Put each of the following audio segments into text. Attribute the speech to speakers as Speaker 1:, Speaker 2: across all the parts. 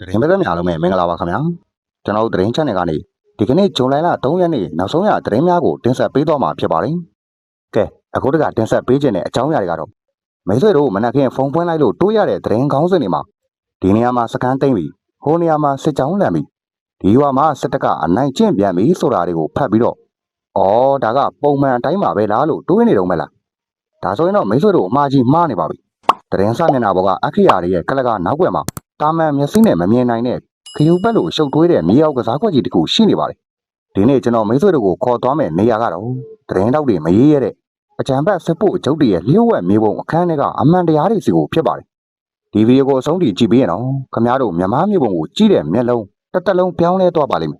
Speaker 1: သတင်းပတ်သက်များလုံးပဲမင်္ဂလာပါခင်ဗျာကျွန်တော်တို့သတင်း channel ကနေဒီကနေ့ဇွန်လ3ရက်နေ့နောက်ဆုံးရသတင်းများကိုတင်ဆက်ပေးသွားမှာဖြစ်ပါတယ်ကဲအခုတကတင်ဆက်ပေးခြင်းတဲ့အကြောင်းအရာတွေကတော့မိတ်ဆွေတို့မနက်ခင်းဖုန်းပွင့်လိုက်လို့တိုးရတဲ့သတင်းကောင်းစင်တွေမှာဒီနေရာမှာစကန်သိမ့်ပြီးဟိုနေရာမှာစစ်ကြောင်းလန့်ပြီးဒီရွာမှာစစ်တပ်ကအနိုင်ကျင့်ပြန်ပြီးဆိုတာတွေကိုဖတ်ပြီးတော့ဒါကပုံမှန်အတိုင်းပါပဲလားလို့တွေးနေတော့မလားဒါဆိုရင်တော့မိတ်ဆွေတို့အမှားကြီးမှားနေပါပြီသတင်းစာမျက်နှာပေါ်ကအခရာတွေရဲ့ကလကနောက်ွယ်မှာတာမန်မျက်စိနဲ့မမြင်နိုင်တဲ့ခယူပက်လို့ရှုပ်ထွေးတဲ့မြေအောက်ကစားကွက်ကြီးတစ်ခုရှိနေပါတယ်ဒီနေ့ကျွန်တော်မိတ်ဆွေတို့ကိုခေါ်သွားမယ်နေရာကတော့သတင်းတောက်တွေမရေးရတဲ့အကြံဖက်စစ်ဖို့ကျုပ်တည်းရဲ့လျှို့ဝှက်မြေပုံအခန်းထဲကအမှန်တရားတွေစီကိုဖြစ်ပါတယ်ဒီဗီဒီယိုကိုအဆုံးထိကြည့်ပြီးရင်တော့ခင်ဗျားတို့မြန်မာမြေပုံကိုကြည့်တဲ့မျက်လုံးတစ်လုံးပြောင်းလဲသွားပါလိမ့်မယ်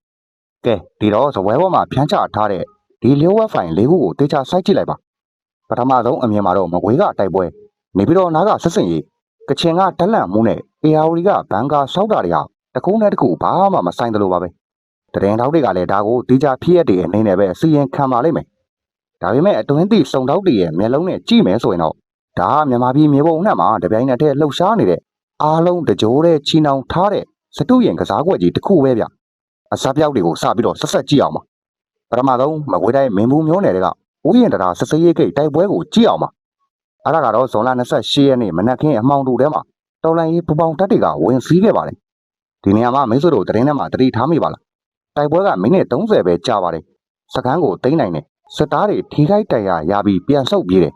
Speaker 1: ကဲဒီတော့ဇပွဲပေါ်မှာဖြန်းချထားတဲ့ဒီလျှို့ဝှက်ဖိုင်၄ခုကိုတေချာစိုက်ကြည့်လိုက်ပါပထမဆုံးအမြင်မှာတော့မကွေးကတိုက်ပွဲနေပြီးတော့နားကဆက်စင်ရေးကချင်ကတက်လန့်မှုနဲ့အေယာဝတီကဘန်ကာဆောက်တာတွေဟာတစ်ခုနဲ့တစ်ခုဘာမှမဆိုင်သလိုပါပဲတရင်တောက်တွေကလည်းဒါကိုတေချာဖြစ်ရတဲ့အနေနဲ့ပဲစီရင်ခံပါလိမ့်မယ်ဒါပေမဲ့အတွင်းသည့်စုံတောက်တွေရဲ့မျက်လုံးနဲ့ကြည့်မယ်ဆိုရင်တော့ဒါကမြန်မာပြည်မြေပုံနဲ့မှာတပြိုင်နက်တည်းလှုပ်ရှားနေတဲ့အားလုံးတကြိုးတဲ့ချီနှောင်ထားတဲ့စတုရင်ကစားကွက်ကြီးတစ်ခုပဲဗျအစားပြောက်တွေကိုစပြီးတော့ဆက်ဆက်ကြည့်အောင်ပါပထမဆုံးမကွေးတိုင်းမင်းဘူးမျိုးနယ်တွေကဥယျာဉ်တရားစစရေးကိတ်တိုက်ပွဲကိုကြည့်အောင်ပါအဲ့ဒါကတော့ဇွန်လ28ရက်နေ့မနက်ခင်းအမှောင်တူထဲမှာတော်လိုင်းရေးပူပေါင်းတပ်တွေကဝင်စီးခဲ့ပါတယ်ဒီနေရာမှာမိတ်ဆွေတို့သတင်းထဲမှာတတိထားမိပါလားတိုက်ပွဲကမိနစ်30ပဲကြာပါတယ်စကန်းကိုသိမ်းနိုင်တယ်စစ်သားတွေထိခိုက်တိုက်ရပြီးပြန်ဆုတ်ပြေးတယ်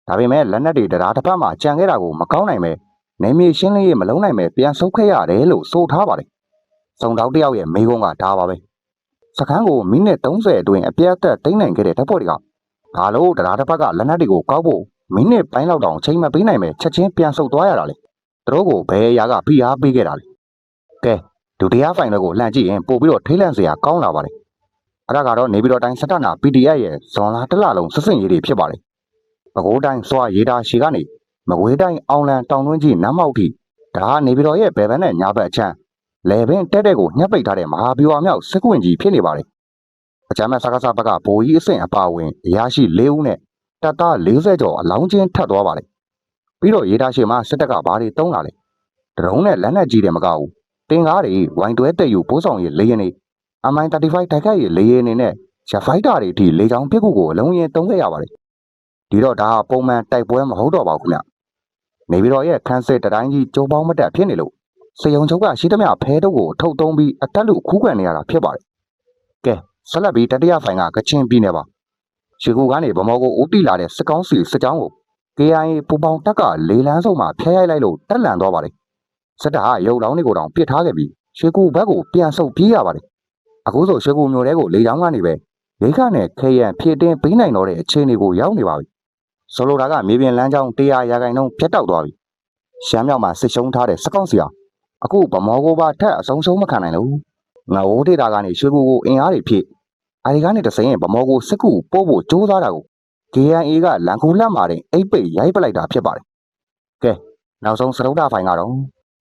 Speaker 1: ဒါပေမဲ့လက်နက်တွေတရားတစ်ဖက်မှာကြံခဲ့တာကိုမကောင်းနိုင်ပဲနေမြေရှင်းလင်းရေးမလုံးနိုင်ပဲပြန်ဆုတ်ခဲ့ရတယ်လို့ဆိုထားပါတယ်စုံတောက်တယောက်ရဲ့မိကုန်းကဒါပါပဲစကန်းကိုမိနစ်30အတွင်းအပြတ်အသက်သိမ်းနိုင်ခဲ့တဲ့တပ်ဖွဲ့တွေကဘာလို့တရားတစ်ဖက်ကလက်နက်တွေကိုကောက်ဖို့မိနစ်ပိုင်းလောက်တောင်ချိန်မပေးနိုင်ပဲချက်ချင်းပြန်ဆုတ်သွားရတာလေသူတို့ကိုဘယ်ရာကဖိအားပေးခဲ့တာလဲကဲဒုတိယဖိုင်တွေကိုလှမ်းကြည့်ရင်ပို့ပြီးတော့ထိတ်လန့်စရာကောင်းလာပါတယ်အဲ့ဒါကတော့နေပြည်တော်တိုင်းစတနာ PDF ရဲ့ဇွန်လတစ်လလုံးစစ်စင်ရေးတွေဖြစ်ပါတယ်ပဲခူးတိုင်းစွာရေးတာရှီကနေမကွေးတိုင်းအောင်လံတောင်တွင်းကြီးနမ်းမောက်ထိဒါကနေပြည်တော်ရဲ့ဘယ်ဘက်နဲ့ညာဘက်အချမ်းလေပင်တက်တဲ့ကိုညှက်ပိတ်ထားတဲ့မဟာဗျူဟာမြောက်စစ်ကွင်းကြီးဖြစ်နေပါတယ်အကြမ်းမဲ့စကားစဘက်ကဗိုလ်ကြီးအဆင့်အပါဝင်အရာရှိ၄ဦးနဲ့တပ်သား40ကျော်အလောင်းချင်းထပ်သွားပါတယ်ပြီးတော့ရေးတာရှီမှာစစ်တပ်ကဘာတွေတုံးလာလဲဒရုန်းနဲ့လက်နက်ကြီးတွေမကဘူးတင်ကားတွေဝိုင်တွဲတက်ယူပိုးဆောင်ရေးလေရင်တွေ MI35 တိုက်ခိုက်ရေးလေရင်တွေနဲ့ရဖိုက်တာတွေအထိလေချောင်းပစ်ကူကိုအလုံးရင်တုံးခဲ့ရပါတယ်ဒီတော့ဒါကပုံမှန်တိုက်ပွဲမဟုတ်တော့ပါဘူးခင်ဗျနေပြီးတော့ရဲ့ခန်းစစ်တိုင်းကြီးကြိုးပေါင်းမတက်ဖြစ်နေလို့စေယုံချုပ်ကရှိသမျှဖဲတုပ်ကိုထုတ်သုံးပြီးအတက်လူခူးကန်နေရတာဖြစ်ပါတယ်ကဲဆက်လက်ပြီးတတိယဖိုင်ကကချင်ပြည်နယ်ပါရှီကူကနေဗမော်ကိုဦးတီလာတဲ့စစ်ကောင်းစီစစ်ကြောင်းကို KIA ပူပေါင်းတက်ကလေလန်းစုံမှာဖျက်ရိုက်လိုက်လို့တက်လန်သွားပါတယ်စစ်တပ်ဟာရုပ်လောင်းတွေကိုတောင်ပစ်ထားခဲ့ပြီးရွှေကူဘက်ကိုပြန်ဆုတ်ပြေးရပါတယ်အခုဆိုရွှေကူမျိုးတဲကိုလေချောင်းကနေပဲလေးခနဲ့ခဲရန်ဖြည့်တင်းပေးနိုင်တော့တဲ့အခြေအနေကိုရောက်နေပါပြီဆိုလိုတာကမြေပြင်လမ်းကြောင်း100ရာခိုင်နှုန်းပြတ်တောက်သွားပြီရှမ်းမြောက်မှာစစ်ရှုံးထားတဲ့စကောက်စီဟာအခုဗမော်ကိုပါထက်အဆုံးရှုံးမခံနိုင်လို့ငါဝိုးဒေတာကနေရွှေကူကိုအင်အားတွေဖြည့်အဲဒီကနေတစရင်ဗမော်ကိုစစ်ကူပို့ဖို့ကြိုးစားတာကို KIA ကလန်ကူလက်မာတဲ့အိတ်ပိတ်ရိုက်ပလိုက်တာဖြစ်ပါတယ်ကဲနောက်ဆုံးစရုပ်တာဖိုင်ကတော့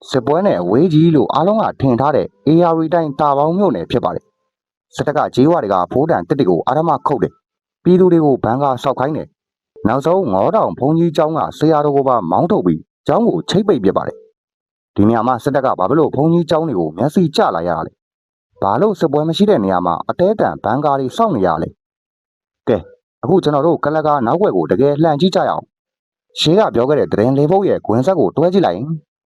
Speaker 1: စစ်ပွဲနဲ့အဝေးကြီးလို့အားလုံးကထင်ထားတဲ့ AR တိုင်းတာပေါင်းမြို့နယ်ဖြစ်ပါတယ်စစ်တပ်ကဂျေးဝါတွေကဖိုးတန်တစ်တွေကိုအာရမခုတ်တယ်ပြည်သူတွေကိုဘန်ကာဆောက်ခိုင်းတယ်နောက်ဆုံးငေါတောင်ဘုံကြီးကျောင်းကဆရာတော်ကိုပါမောင်းထုတ်ပြီးကျောင်းကိုချိတ်ပိတ်ပြပါတယ်ဒီနေရာမှာစစ်တပ်ကဘာဖြစ်လို့ဘုံကြီးကျောင်းတွေကိုမျက်စိကျလာရတာလဲဘာလို့စစ်ပွဲမရှိတဲ့နေရာမှာအတဲတန်ဘန်ကာတွေစောင့်နေရလဲကဲအခုကျွန်တော်တို့ကလကားနောက်ွယ်ကိုတကယ်လှန်ကြည့်ကြရအောင်ရှေးကပြောခဲ့တဲ့ဒရင်လေးဘုတ်ရဲ့ဂွင်ဆက်ကိုတွဲကြည့်လိုက်ရင်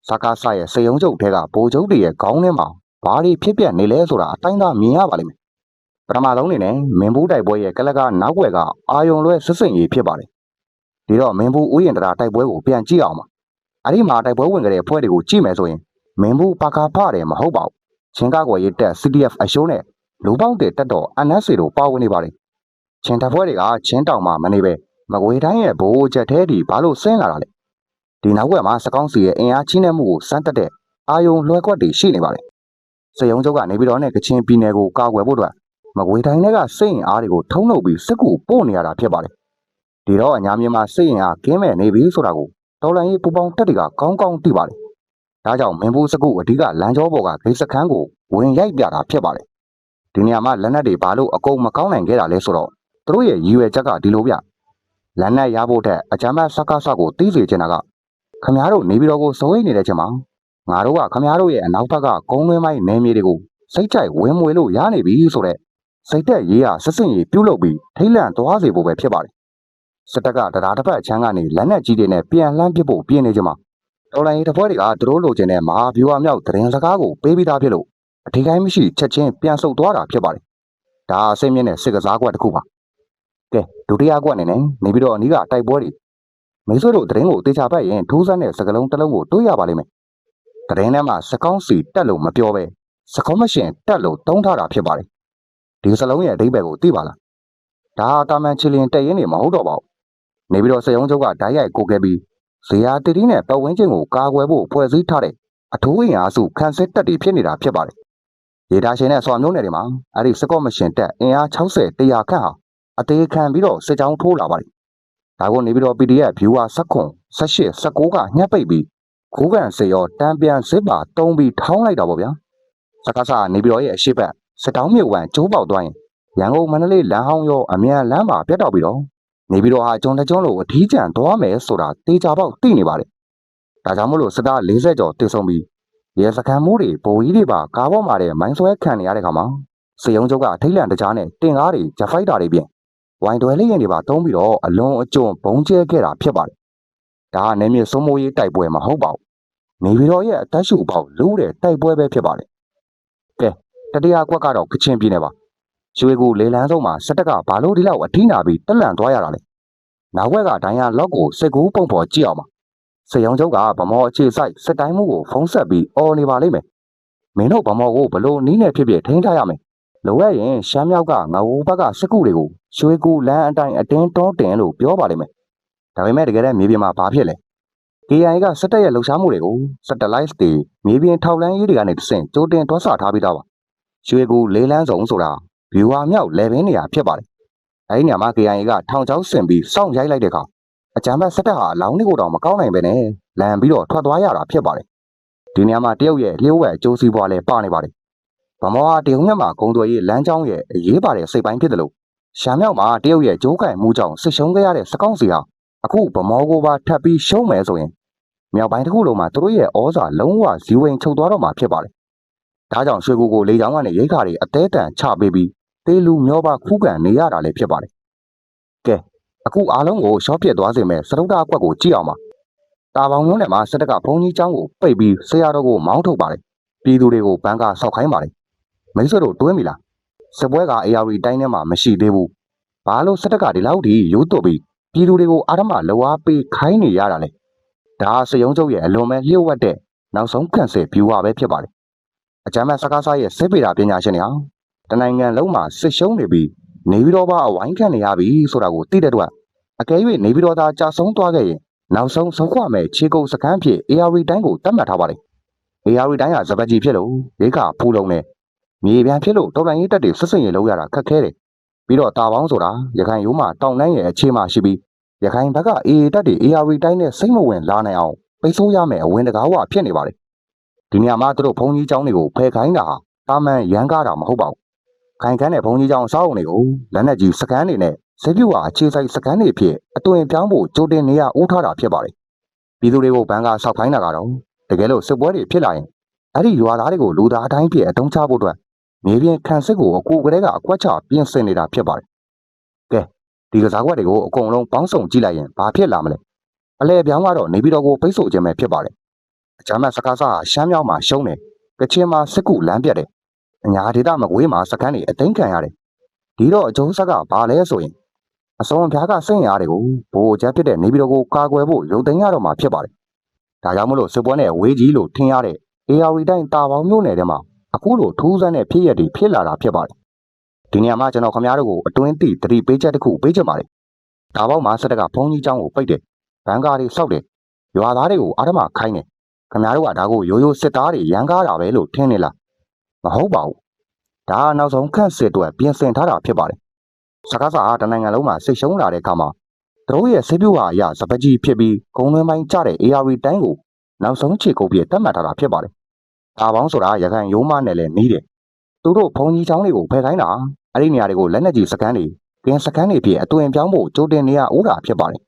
Speaker 1: စကားဆရဲ့စေယုံကျုပ်ထဲကဘိုလ်ချုပ်တွေရဲ့ခေါင်းထဲမှာဘာတွေဖြစ်ပြနေလဲဆိုတာအတိုင်းသားမြင်ရပါလိမ့်မယ်ပထမဆုံးအနေနဲ့မင်းဘူးတိုက်ပွဲရဲ့ကလကားနောက်ွယ်ကအာယုံလွဲစစ်စင်ရေးဖြစ်ပါတယ်ဒီတော့မင်းဘူးဥယျာဉ်တရားတိုက်ပွဲကိုပြန်ကြည့်အောင်ပါအဲ့ဒီမှာတိုက်ပွဲဝင်ကြတဲ့ဖွဲ့တွေကိုကြည့်မယ်ဆိုရင်မင်းဘူးပါကာဖတယ်မဟုတ်ပါဘူးချင်းကားကွယ်ရေးတက် CDF အရှိုးနဲ့လူပေါင်းတဲ့တက်တော် NSA တို့ပါဝင်နေပါတယ်ချင်းတပ်ဖွဲ့တွေကချင်းတောင်မှာမနေပဲမကွေးတိုင်းရဲ့ဘိုးချက်သေးတီဘာလို့ဆင်းလာတာလဲဒီနောက်ွယ်မှာစကောင်းစီရဲ့အင်အားကြီးနေမှုကိုစမ်းတက်တဲ့အာယုံလွှဲကွက်တွေရှိနေပါတယ်စေယုံချုပ်ကနေပြီးတော့နဲ့ကချင်ပြည်နယ်ကိုကာကွယ်ဖို့အတွက်မကွေးတိုင်းကစိတ်အားတွေကိုထုံးနှုတ်ပြီးစစ်ကူပို့နေရတာဖြစ်ပါတယ်ဒီတော့အညာမြင်မှာစိတ်အားကင်းမဲ့နေပြီဆိုတာကိုတော်လိုင်းရေးပူပေါင်းတက်တွေကကောင်းကောင်းသိပါတယ်ဒါကြောင့်မင်းဘူးစကူအဓိကလမ်းကြောပေါ်ကဂိတ်စခန်းကိုဝင်ရိုက်ပြတာဖြစ်ပါတယ်ဒီနေရာမှာလက်နက်တွေဘာလို့အကုန်မကောင်းနိုင်ခဲ့တာလဲဆိုတော့သူတို့ရဲ့ရည်ရွယ်ချက်ကဒီလိုပြလက်နက်ရဖို့တဲ့အကြမ်းဖက်စကားစကိုသိစေချင်တာကခင်ဗျားတို့နေပြည်တော်ကိုစိုးရိမ်နေတဲ့ချိန်မှာ ငါတို့ကခမားတို့ရဲ့အနောက်ဘက်ကကုန်းလွင်းပိုင်းနယ်မြေတွေကိုစိတ်ကြိုက်ဝင်မွေလို့ရနေပြီဆိုတဲ့စိတ်သက်ရေးရစစ်စင်ရေးပြုတ်လုပ်ပြီးထိတ်လန့်သွားစေဖို့ပဲဖြစ်ပါတယ်စစ်တပ်ကတရားတစ်ပတ်ချမ်းကနေလက်နက်ကြီးတွေနဲ့ပြန်လှမ်းပစ်ဖို့ပြင်းနေကြမှာတော်လိုင်းရေးတစ်ဖွဲ့တွေကသူတို့လိုချင်တဲ့မဟာဗျူဟာမြောက်သတင်းစကားကိုပေးပြီးသားဖြစ်လို့အထီးတိုင်းမရှိချက်ချင်းပြန်ဆုတ်သွားတာဖြစ်ပါတယ်ဒါအစိမ့်မြင့်တဲ့စစ်ကစားကွက်တစ်ခုပါကဲဒုတိယကွက်အနေနဲ့နေပြီးတော့အနီးကတိုက်ပွဲတွေမိတ်ဆွေတို့သတင်းကိုတေချာပတ်ရင်ထိုးစမ်းတဲ့စကလုံးတစ်လုံးကိုတွေးရပါလိမ့်မယ်သတင်းထဲမှာစကောင်းစီတက်လို့မပြောပဲစကောင်းမရှင်တက်လို့တုံးထားတာဖြစ်ပါတယ်ဒီစလုံးရဲ့အဓိပ္ပာယ်ကိုသိပါလားဒါတာမန်ချီလင်တက်ရင်နေမဟုတ်တော့ပါဘူးနေပြီးတော့စေယုံချုပ်ကဓာတ်ရိုက်ကိုခဲ့ပြီးဇေယျတီတီနဲ့ပတ်ဝန်းကျင်ကိုကာကွယ်ဖို့ဖွဲ့စည်းထားတဲ့အထူးအင်အားစုခန့်စစ်တပ်တွေဖြစ်နေတာဖြစ်ပါတယ်ရေဒါရှင်နဲ့ဆွာမျိုးနယ်တွေမှာအဲ့ဒီစကော့မရှင်တက်အင်အား60 100ခန့်ဟာအသေးခံပြီးတော့စစ်ကြောင်းထိုးလာပါတယ်ဒါကိုနေပြီးတော့ PDF viewer 16 18 19ကညှက်ပိတ်ပြီးခိုးကန်စေရောတံပြန်စစ်ပါတုံးပြီးထောင်းလိုက်တာပေါ့ဗျာစကားစားနေပြီးတော့ရဲ့အရှိတ်စစ်တောင်းမြုပ်ဝန်ကျိုးပေါက်သွားရင်ရန်ကုန်မန္တလေးလမ်းဟောင်းရောအမြန်လမ်းမှာပြတ်တော့ပြီးတော့နေပြီးတော့ဟာကျွန်းတကျွန်းလိုအထီးကျန်သွားမယ်ဆိုတာတေချာပေါက်သိနေပါတယ်ဒါကြောင့်မလို့စစ်သား40ကျော်တေဆုံးပြီးရဲစခန်းမိုးတွေဗိုလ်ကြီးတွေပါကားပေါ်မှာတဲ့မိုင်းဆွဲခံနေရတဲ့ခါမှာစေယုံချုပ်ကထိတ်လန့်တကြားနဲ့တင်ကားတွေဂျက်ဖိုက်တာတွေပြင်ဝိုင်တွဲလေးရင်တွေပါတုံးပြီးတော့အလွန်အကျွံဘုံကျဲခဲ့တာဖြစ်ပါတယ်ဒါကနေမြေစိုးမိုးရေးတိုက်ပွဲမဟုတ်ပါဘူးနေပြီးတော့ရဲ့အသက်ရှူပေါက်လို့တဲ့တိုက်ပွဲပဲဖြစ်ပါတယ်ကဲတတိယကွက်ကတော့ကချင်ပြည်နယ်ပါရွှေကူလေလန်းဆုံးမှာစစ်တပ်ကဘာလို့ဒီလောက်အထီးနာပြီးတက်လန့်သွားရတာလဲနောက်ဘက်ကဒိုင်ယာလော့ကိုစစ်ကူပုံဖော်ကြည့်အောင်ပါစေယုံချုပ်ကဗမော်အခြေဆိုင်စစ်တိုင်းမှုကိုဖုံးဆက်ပြီးအော်နေပါလိမ့်မယ်မင်းတို့ဗမော်ကိုဘလို့နီးနေဖြစ်ဖြစ်ထိန်းထားရမယ်လိုရရင်ရှမ်းမြောက်ကငဝိုးဘက်ကစစ်ကူတွေကိုရွှေကူလမ်းအတိုင်းအတင်းတွန်းတင်လို့ပြောပါလိမ့်မယ်ဒါပေမဲ့တကယ်တမ်းမြေပြင်မှာဘာဖြစ်လဲ KIA ကစစ်တပ်ရဲ့လှုပ်ရှားမှုတွေကို satellite တွေမြေပြင်ထောက်လှမ်းရေးတွေကနေတဆင့်ကြိုတင်တွန်းဆထားပြီးသားပါရွှေကူလေးလန်းစုံဆိုတာ viewer မြောက်level နေရာဖြစ်ပါတယ်အဲဒီနေရာမှာ KIA ကထောင်ချောင်းဆင်ပြီးစောင့်ရိုက်လိုက်တဲ့အခါအကြမ်းဖက်စစ်တပ်ဟာအလောင်းတွေကိုတော့မကောင်းနိုင်ပဲနဲ့လန်ပြီးတော့ထွက်သွားရတာဖြစ်ပါတယ်ဒီနေရာမှာတရုတ်ရဲ့လျှို့ဝှက်အကျိုးစီးပွားလည်းပါနေပါတယ်ဗမောဟာတရုတ်မြတ်မှာဂုံသွေးရေးလမ်းကြောင်းရဲ့အရေးပါတဲ့စိတ်ပိုင်းဖြစ်တယ်လို့ရှမ်းမြောက်မှာတရုတ်ရဲ့ကြိုးကင်မှုကြောင့်စစ်ရှုံးခဲ့ရတဲ့စကောင်းစီဟာအခုဗမောကိုပါထပ်ပြီးရှုံးမယ်ဆိုရင်မြောက်ပိုင်းတစ်ခုလုံးမှာသူတို့ရဲ့ဩဇာလုံးဝဇီဝင်ချုပ်သွားတော့မှာဖြစ်ပါတယ်ဒါကြောင့်ရွှေကူကိုလေကြောင်းကနေရိတ်ခါတွေအသေးတန်ချပေးပြီးတေးလူမျောပါခုခံနေရတာလည်းဖြစ်ပါတယ်ကဲအခုအားလုံးကိုရှော့ပြစ်သွားစေမယ်စရုပ်တာအကွက်ကိုကြည့်အောင်ပါတာပေါင်မျိုးနဲ့မှာစစ်တပ်ကဘုံကြီးကျောင်းကိုပိတ်ပြီးဆရာတော်ကိုမောင်းထုတ်ပါတယ်ပြည်သူတွေကိုဘန်ကာဆောက်ခိုင်းပါတယ်မိတ်ဆွေတို့တွေးမိလားစစ်ပွဲက AR တိုင်းထဲမှာမရှိသေးဘူးဘာလို့စစ်တပ်ကဒီလောက်ထိရိုးသွတ်ပြီးပြည်သူတွေကိုအာဓမလောအားပေးခိုင်းနေရတာလဲဒါစရုံချုပ်ရဲ့အလွန်ပဲလျှို့ဝှက်တဲ့နောက်ဆုံးကန်ဆယ် viewer ပဲဖြစ်ပါတယ်အကြမ်းဖက်စကားစားရဲ့စစ်ပေတာပညာရှင်တွေဟာတနိုင်ငံလုံးမှာစစ်ရှုံးနေပြီးနေပြီးတော့ပါအဝိုင်းခံနေရပြီဆိုတာကိုသိတဲ့အတွက်အကယ်၍နေပြီးတော့သာကြာဆုံးသွားခဲ့ရင်နောက်ဆုံးဆုံးခွမဲ့ခြေကုပ်စခန်းဖြစ် AR တိုင်းကိုတတ်မှတ်ထားပါတယ် AR တိုင်းဟာစပတ်ကြီးဖြစ်လို့ရိခါဖူးလုံးနဲ့မြေပြန်ဖြစ်လို့တော်လိုင်းရေးတက်တွေဆွတ်ဆွတ်ရင်လောက်ရတာခက်ခဲတယ်ပြီးတော့တာပေါင်းဆိုတာရခိုင်ရိုးမှာတောင်တန်းရဲ့အခြေမှာရှိပြီးရခိုင်ဘက်က AA တက်တွေ AR တိုင်းနဲ့စိတ်မဝင်လာနိုင်အောင်ပိတ်ဆို့ရမယ်အဝင်တကားဝဖြစ်နေပါတယ်ဒီနေရာမှာသူတို့ဘုံကြီးကျောင်းတွေကိုဖယ်ခိုင်းတာဟာတာမန်ရန်ကားတာမဟုတ်ပါဘူးခိုင်ခန်းတဲ့ဘုံကြီးကျောင်းအဆောက်အုံတွေကိုလက်နက်ကြီးစကန်တွေနဲ့စစ်ပြူဟာအခြေစိုက်စကန်တွေဖြစ်အသွင်ပြောင်းဖို့ကြိုတင်နေရဦးထားတာဖြစ်ပါတယ်ပြည်သူတွေကိုဘန်ကာဆောက်ခိုင်းတာကတော့တကယ်လို့စစ်ပွဲတွေဖြစ်လာရင်အဲ့ဒီရွာသားတွေကိုလူသားအတိုင်းဖြစ်အတုံးချဖို့အတွက်မြေပြင်ခန့်စစ်ကိုအကူကလေးကအကွက်ချပြင်ဆင်နေတာဖြစ်ပါတယ်ကဲဒီကစားကွက်တွေကိုအကုန်လုံးပေါင်းစုံကြည့်လိုက်ရင်ဘာဖြစ်လာမလဲအလဲပြောင်းကတော့နေပြည်တော်ကိုပိတ်ဆို့ခြင်းပဲဖြစ်ပါတယ်အကြမ်းမဲ့စကားစားရှမ်းမြောက်မှာရှုံးတယ်ကချင်မှာစစ်ကူလမ်းပြတ်တယ်အညာဒေသမကွေးမှာစကန်းတွေအသိမ်းခံရတယ်ဒီတော့အကျုံးဆက်ကဘာလဲဆိုရင်အစုံအပြားကစင့်ရတွေကိုဘိုးချက်ဖြစ်တဲ့နေပြည်တော်ကိုကာကွယ်ဖို့ရုပ်သိမ်းရတော့မှာဖြစ်ပါတယ်ဒါကြောင့်မလို့စစ်ပွဲနဲ့ဝေးကြီးလို့ထင်ရတဲ့ AR တိုင်းတာပေါင်းမျိုးနယ်ထဲမှာအခုလိုထူးဆန်းတဲ့ဖြစ်ရတွေဖြစ်လာတာဖြစ်ပါတယ်ဒီနေရာမှာကျွန်တော်ခင်ဗျားတို့ကိုအတွင်းသိသတိပေးချက်တစ်ခုပေးချင်ပါတယ်ဒါပေါက်မှာစစ်တပ်ကဘုံကြီးကျောင်းကိုပိတ်တယ်ဘန်ကာတွေစောက်တယ်ရွာသားတွေကိုအာဓမခိုင်းတယ်ခင်ဗျားတို့ကဒါကိုရိုးရိုးစစ်သားတွေရန်ကားတာပဲလို့ထင်နေလားမဟုတ်ပါဘူးဒါနောက်ဆုံးခန့်စစ်တွေပြင်ဆင်ထားတာဖြစ်ပါတယ်စကားစာတနိုင်ငံလုံးမှာစိတ်ရှုံးလာတဲ့အခါမှာသူတို့ရဲ့စစ်ပြူဟာအရစပကြီးဖြစ်ပြီးဂုံလွင်ပိုင်းကျတဲ့ AR တိုင်းကိုနောက်ဆုံးခြေကုပ်ပြတတ်မှတ်ထားတာဖြစ်ပါတယ်ဒါပေါင်းဆိုတာရခိုင်ရိုးမနဲ့လည်းနီးတယ်သူတို့ဘုံကြီးချောင်းတွေကိုဖယ်ခိုင်းတာအဲ့ဒီနေရာတွေကိုလက်နက်ကြီးစကန်တွေကင်းစကန်တွေဖြစ်အသွင်ပြောင်းဖို့ကြိုတင်နေရဦးတာဖြစ်ပါတယ်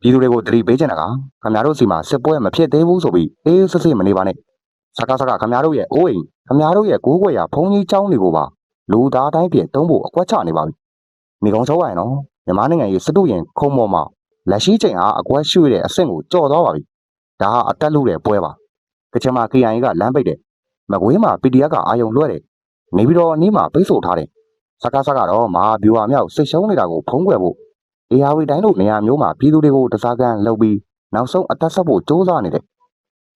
Speaker 1: ပြည်သူတွေကိုတတိပေးချင်တာကခင်ဗျားတို့စီမှာစစ်ပွဲမဖြစ်သေးဘူးဆိုပြီးအေးစစ်စစ်မနေပါနဲ့ စကားစကားခမရတို့ရဲ့အိုးအိမ်ခမရတို့ရဲ့ကိုးကွယ်ရာဘုံကြီးเจ้าတွေကိုပါလူသားတိုင်းပြင်တုံးဖို့အကွက်ချနေပါပြီမိကုံဆိုးရရင်နော်မြန်မာနိုင်ငံရဲ့စစ်တုရင်ခုံပေါ်မှာလက်ရှိချိန်အားအကွက်ရွှေ့တဲ့အဆင့်ကိုကြော်သွားပါပြီဒါဟာအတက်လို့တဲ့ပွဲပါကချင်မှာ KIA ကလမ်းပိတ်တယ်မကွေးမှာ PDF ကအာယုံလွှဲတယ်နေပြီးတော့အနီးမှာပိတ်ဆို့ထားတယ်စကားစကားတော့မဟာဗျူဟာမြောက်စစ်ရှုံးနေတာကိုဖုံးကွယ်ဖို့ARတိုင်းတို့နေရာမျိုးမှာပြည်သူတွေကိုတစားကန်လှုပ်ပြီးနောက်ဆုံးအသက်ဆက်ဖို့ကြိုးစားနေတယ်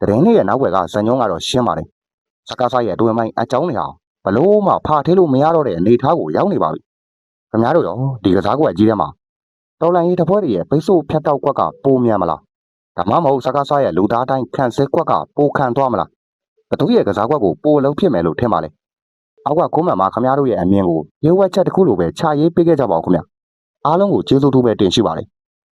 Speaker 1: တရင်လေးရဲ့နောက်ွယ်ကဇန်ညုံကတော့ရှင်းပါတယ်စကားစားရဲ့အတွင်ပိုင်းအကြောင်းတွေဟာဘလို့မှဖာထဲလို့မရတော့တဲ့အနေထားကိုရောက်နေပါပြီခင်ဗျားတို့ရောဒီကစားကွက်ကြီးထဲမှာတော်လိုင်းရေးတစ်ဖွဲ့တည်းရဲ့ပိတ်ဆို့ဖြတ်တောက်ကွက်ကပိုမြန်မလားဒါမှမဟုတ်စကားစားရဲ့လူသားတိုင်းခန့်စဲကွက်ကပိုခံသွားမလားဘသူရဲ့ကစားကွက်ကိုပိုလုံးဖြစ်မယ်လို့ထင်ပါလေအောက်ကကုန်းမှန်မှာခင်ဗျားတို့ရဲ့အမြင်ကိုရေဝက်ချက်တစ်ခုလိုပဲခြာရေးပေးခဲ့ကြပါဦးခင်ဗျာအားလုံးကိုကျေးဇူးတူပဲတင်ရှိပါလေ